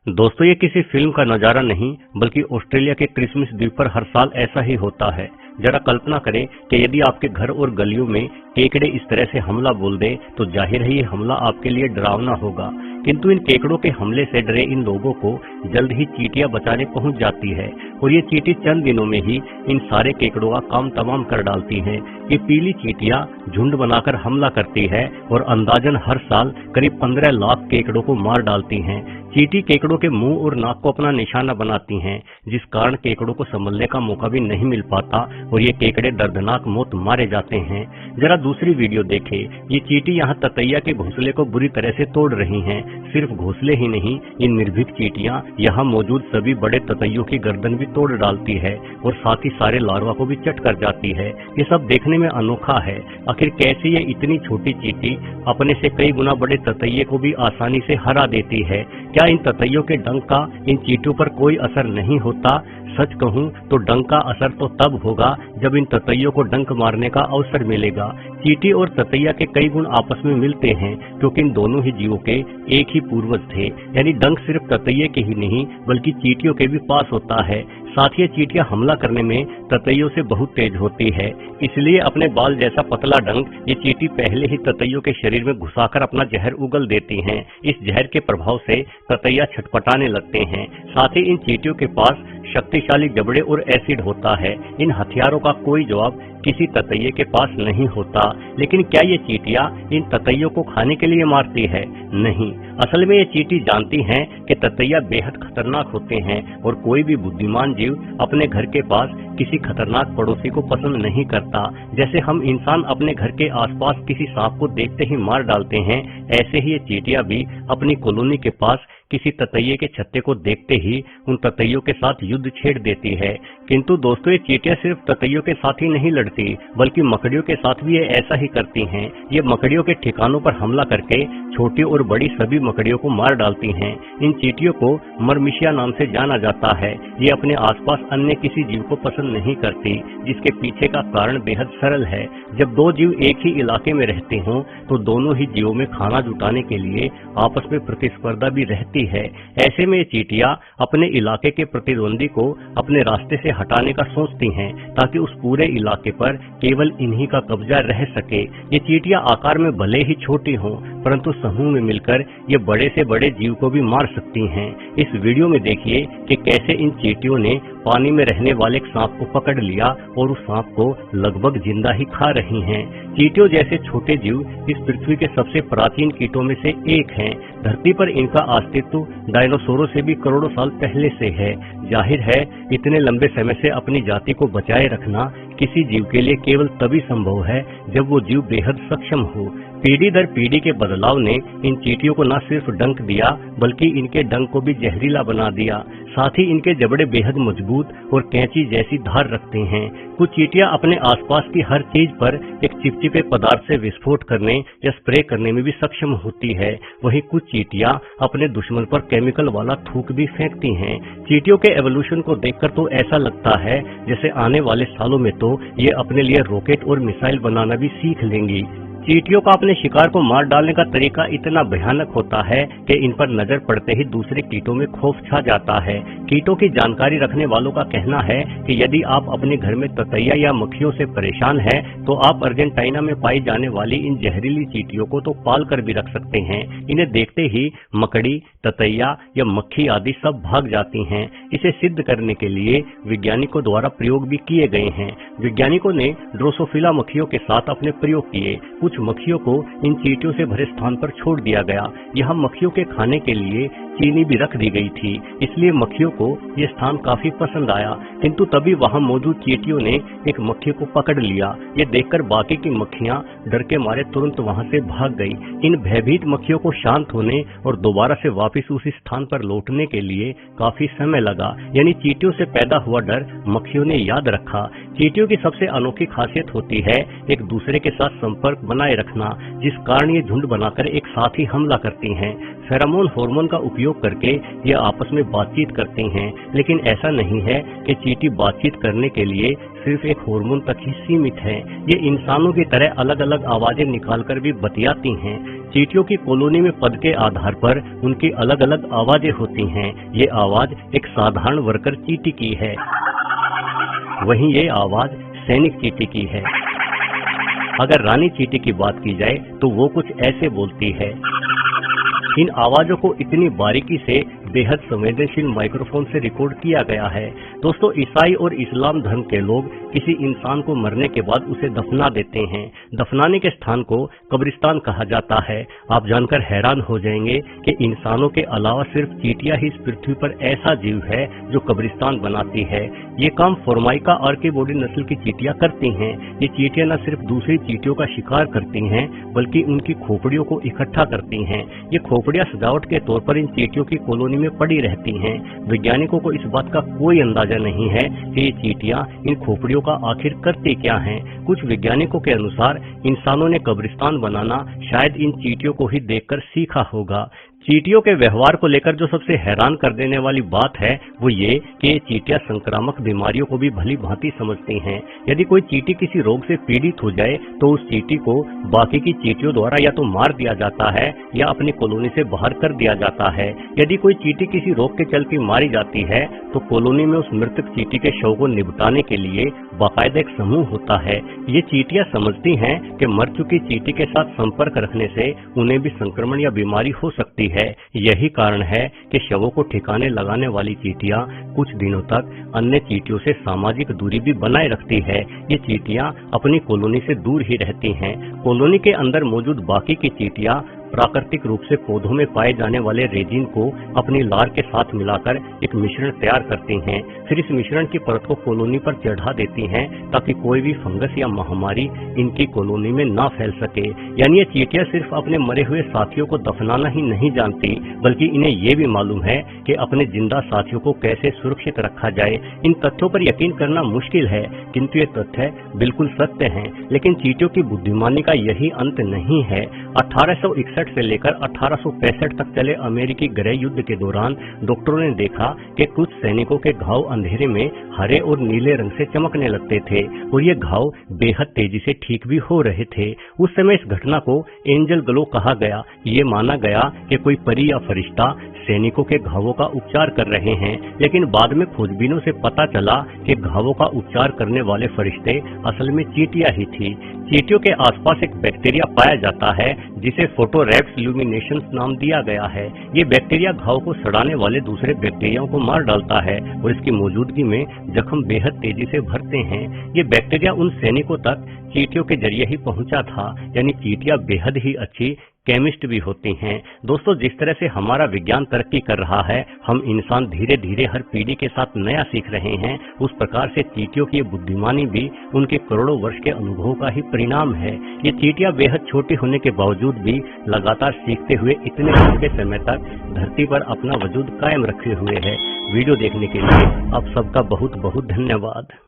दोस्तों, ये किसी फिल्म का नजारा नहीं बल्कि ऑस्ट्रेलिया के क्रिसमस द्वीप पर हर साल ऐसा ही होता है। जरा कल्पना करें कि यदि आपके घर और गलियों में केकड़े इस तरह से हमला बोल दें तो जाहिर है ये हमला आपके लिए डरावना होगा। किंतु इन केकड़ों के हमले से डरे इन लोगों को जल्द ही चींटियां बचाने पहुंच जाती है और ये चींटी चंद दिनों में ही इन सारे केकड़ों का काम तमाम कर डालती हैं। ये पीली चींटियां झुंड बनाकर हमला करती है और अंदाजन हर साल करीब 15 लाख केकड़ों को मार डालती हैं। चींटी केकड़ों के मुंह और नाक को अपना निशाना बनाती हैं, जिस कारण केकड़ों को संभलने का मौका भी नहीं मिल पाता और ये केकड़े दर्दनाक मौत मारे जाते हैं। जरा दूसरी वीडियो देखें। ये चींटी यहाँ ततैया के घोंसले को बुरी तरह से तोड़ रही हैं। सिर्फ घोंसले ही नहीं, ये निर्भीक चींटियां यहाँ मौजूद सभी बड़े ततैयों की गर्दन भी तोड़ डालती है और साथ ही सारे लार्वा को भी चट कर जाती है। ये सब देखने में अनोखा है। आखिर कैसे ये इतनी छोटी चींटी अपने से कई गुना बड़े ततैये को भी आसानी से हरा देती है? क्या इन ततैयों के डंक का इन चींटियों पर कोई असर नहीं होता? सच कहूं तो डंक का असर तो तब होगा जब इन ततैयों को डंक मारने का अवसर मिलेगा। चींटी और ततैया के कई गुण आपस में मिलते हैं क्योंकि इन दोनों ही जीवों के एक ही पूर्वज थे। यानी डंक सिर्फ ततैये के ही नहीं बल्कि चींटियों के भी पास होता है। साथ ही चींटियां हमला करने में ततैयों से बहुत तेज होती है, इसलिए अपने बाल जैसा पतला डंक ये चींटी पहले ही ततैयों के शरीर में घुसाकर अपना जहर उगल देती हैं। इस जहर के प्रभाव से ततैया छटपटाने लगते हैं। साथ ही इन चींटियों के पास शक्तिशाली जबड़े और एसिड होता है। इन हथियारों का कोई जवाब किसी ततैये के पास नहीं होता। लेकिन क्या ये चींटियां इन ततैयों को खाने के लिए मारती है? नहीं, असल में ये चींटी जानती हैं कि ततैया बेहद खतरनाक होते हैं और कोई भी बुद्धिमान जीव अपने घर के पास किसी खतरनाक पड़ोसी को पसंद नहीं करता। जैसे हम इंसान अपने घर के आसपास किसी सांप को देखते ही मार डालते हैं, ऐसे ही ये चींटियां भी अपनी कॉलोनी के पास किसी ततैये के छत्ते को देखते ही उन ततैयों के साथ युद्ध छेड़ देती है। किंतु दोस्तों, ये चींटियां सिर्फ ततैयों के साथ ही नहीं लड़ती बल्कि मकड़ियों के साथ भी ये ऐसा ही करती हैं। ये मकड़ियों के ठिकानों पर हमला करके छोटी और बड़ी सभी मकड़ियों को मार डालती हैं। इन चींटियों को मरमिशिया नाम से जाना जाता है। ये अपने आसपास अन्य किसी जीव को पसंद नहीं करती, जिसके पीछे का कारण बेहद सरल है। जब दो जीव एक ही इलाके में रहते हों तो दोनों ही जीवों में खाना जुटाने के लिए आपस में प्रतिस्पर्धा भी रहती है। ऐसे में ये चींटियां अपने इलाके के प्रतिद्वंदी को अपने रास्ते से हटाने का सोचती हैं ताकि उस पूरे इलाके पर केवल इन्हीं का कब्जा रह सके। ये चींटियां आकार में भले ही छोटी हों परंतु समूह में मिलकर ये बड़े से बड़े जीव को भी मार सकती हैं। इस वीडियो में देखिए कि कैसे इन चींटियों ने पानी में रहने वाले एक सांप को पकड़ लिया और उस सांप को लगभग जिंदा ही खा रही हैं। चींटियों जैसे छोटे जीव इस पृथ्वी के सबसे प्राचीन कीटों में से एक हैं। धरती पर इनका अस्तित्व डायनासोरों से भी करोड़ों साल पहले से है। जाहिर है इतने लंबे समय से अपनी जाति को बचाए रखना किसी जीव के लिए केवल तभी संभव है जब वो जीव बेहद सक्षम हो। पीढ़ी दर पीढ़ी के बदलाव ने इन चींटियों को न सिर्फ डंक दिया बल्कि इनके डंक को भी जहरीला बना दिया। साथ ही इनके जबड़े बेहद मजबूत और कैंची जैसी धार रखते हैं। कुछ चींटियां अपने आसपास की हर चीज पर एक चिपचिपे पदार्थ से विस्फोट करने या स्प्रे करने में भी सक्षम होती है। वहीं कुछ चींटियां अपने दुश्मन पर केमिकल वाला थूक भी फेंकती हैं। चींटियों के एवोल्यूशन को देखकर तो ऐसा लगता है जैसे आने वाले सालों में तो ये अपने लिए रॉकेट और मिसाइल बनाना भी सीख लेंगी। चींटियों का अपने शिकार को मार डालने का तरीका इतना भयानक होता है कि इन पर नजर पड़ते ही दूसरे कीटों में खौफ छा जाता है। कीटों की जानकारी रखने वालों का कहना है कि यदि आप अपने घर में ततैया या मक्खियों से परेशान हैं, तो आप अर्जेंटीना में पाई जाने वाली इन जहरीली चींटियों को तो पाल कर भी रख सकते हैं। इन्हें देखते ही मकड़ी, ततैया या मक्खी आदि सब भाग जाती हैं। इसे सिद्ध करने के लिए वैज्ञानिकों द्वारा प्रयोग भी किए गए हैं। वैज्ञानिकों ने ड्रोसोफिला मक्खियों के साथ अपने प्रयोग किए। कुछ मक्खियों को इन चींटियों से भरे स्थान पर छोड़ दिया गया। यहाँ मक्खियों के खाने के लिए चीनी भी रख दी गई थी, इसलिए मक्खियों को ये स्थान काफी पसंद आया। किंतु तभी वहाँ मौजूद चींटियों ने एक मक्खी को पकड़ लिया। ये देखकर बाकी की मक्खियां डर के मारे तुरंत वहाँ से भाग गई। इन भयभीत मक्खियों को शांत होने और दोबारा से वापस उसी स्थान पर लौटने के लिए काफी समय लगा। यानी चींटियों से पैदा हुआ डर मक्खियों ने याद रखा। चींटियों की सबसे अनोखी खासियत होती है एक दूसरे के साथ संपर्क बनाए रखना, जिस कारण ये झुंड बनाकर एक साथ ही हमला करती हैं। फेरोमोन हार्मोन का उपयोग करके ये आपस में बातचीत करती हैं, लेकिन ऐसा नहीं है कि चींटी बातचीत करने के लिए सिर्फ एक हार्मोन तक ही सीमित है। ये इंसानों की तरह अलग अलग आवाजें निकालकर भी बतियाती हैं। चींटियों की कॉलोनी में पद के आधार पर उनकी अलग अलग आवाजें होती हैं। ये आवाज एक साधारण वर्कर चींटी की है, वहीं ये आवाज सैनिक चींटी की है। अगर रानी चींटी की बात की जाए तो वो कुछ ऐसे बोलती है। इन आवाजों को इतनी बारीकी से बेहद संवेदनशील माइक्रोफोन से रिकॉर्ड किया गया है। दोस्तों, ईसाई और इस्लाम धर्म के लोग किसी इंसान को मरने के बाद उसे दफना देते हैं। दफनाने के स्थान को कब्रिस्तान कहा जाता है। आप जानकर हैरान हो जाएंगे कि इंसानों के अलावा सिर्फ चींटियां ही इस पृथ्वी पर ऐसा जीव है जो कब्रिस्तान बनाती है। ये काम फोर्माइका आर्किबोडी नस्ल की चींटियां करती हैं। ये चींटियां न सिर्फ दूसरी चींटियों का शिकार करती हैं, बल्कि उनकी खोपड़ियों को इकट्ठा करती हैं। ये खोपड़ियां सजावट के तौर पर इन चींटियों की कॉलोनी में पड़ी रहती हैं। वैज्ञानिकों को इस बात का कोई अंदाजा नहीं है कि ये चींटियां इन खोपड़ियों का आखिर करती क्या हैं। कुछ वैज्ञानिकों के अनुसार इंसानों ने कब्रिस्तान बनाना शायद इन चींटियों को ही देखकर सीखा होगा। चींटियों के व्यवहार को लेकर जो सबसे हैरान कर देने वाली बात है वो ये कि ये चींटियां संक्रामक बीमारियों को भी भली भांति समझती हैं। यदि कोई चींटी किसी रोग से पीड़ित हो जाए तो उस चींटी को बाकी की चींटियों द्वारा या तो मार दिया जाता है या अपनी कॉलोनी से बाहर कर दिया जाता है। यदि कोई चींटी किसी रोग के चलते मारी जाती है तो कॉलोनी में उस मृतक चींटी के शव को निपटाने के लिए बाकायदा एक समूह होता है। ये चींटियां समझती हैं कि मर चुकी चींटी के साथ संपर्क रखने से उन्हें भी संक्रमण या बीमारी हो सकती है। यही कारण है कि शवों को ठिकाने लगाने वाली चींटियां कुछ दिनों तक अन्य चींटियों से सामाजिक दूरी भी बनाए रखती है। ये चींटियां अपनी कॉलोनी से दूर ही रहती हैं। कॉलोनी के अंदर मौजूद बाकी की चींटियां प्राकृतिक रूप से पौधों में पाए जाने वाले रेजिन को अपनी लार के साथ मिलाकर एक मिश्रण तैयार करती हैं। फिर इस मिश्रण की परत को कॉलोनी पर चढ़ा देती हैं ताकि कोई भी फंगस या महामारी इनकी कॉलोनी में ना फैल सके। यानी ये चींटियां सिर्फ अपने मरे हुए साथियों को दफनाना ही नहीं जानती, बल्कि इन्हें ये भी मालूम है कि अपने जिंदा साथियों को कैसे सुरक्षित रखा जाए। इन तथ्यों पर यकीन करना मुश्किल है, किंतु ये तथ्य बिल्कुल सत्य हैं। लेकिन चींटियों की बुद्धिमानी का यही अंत नहीं है। 1861 से लेकर 1865 तक चले अमेरिकी गृह युद्ध के दौरान डॉक्टरों ने देखा कि कुछ सैनिकों के घाव अंधेरे में हरे और नीले रंग से चमकने लगते थे और ये घाव बेहद तेजी से ठीक भी हो रहे थे। उस समय इस घटना को एंजल ग्लो कहा गया। ये माना गया कि कोई परी या फरिश्ता सैनिकों के घावों का उपचार कर रहे हैं, लेकिन बाद में खोजबीनों से पता चला कि घावों का उपचार करने वाले फरिश्ते असल में चींटियां ही थी। चींटियों के आसपास एक बैक्टीरिया पाया जाता है जिसे फोटोरेप्स ल्यूमिनेशंस नाम दिया गया है। ये बैक्टीरिया घाव को सड़ाने वाले दूसरे बैक्टीरियाओं को मार डालता है और इसकी मौजूदगी में जख्म बेहद तेजी से भरते हैं। ये बैक्टीरिया उन सैनिकों तक चींटियों के जरिए ही पहुंचा था। यानी चींटियां बेहद ही अच्छी केमिस्ट भी होती हैं। दोस्तों, जिस तरह से हमारा विज्ञान तरक्की कर रहा है, हम इंसान धीरे धीरे हर पीढ़ी के साथ नया सीख रहे हैं, उस प्रकार से चींटियों की बुद्धिमानी भी उनके करोड़ों वर्ष के अनुभव का ही परिणाम है। ये चींटियां बेहद छोटी होने के बावजूद भी लगातार सीखते हुए इतने लंबे समय तक धरती पर अपना वजूद कायम रखे हुए है। वीडियो देखने के लिए आप सबका बहुत बहुत धन्यवाद।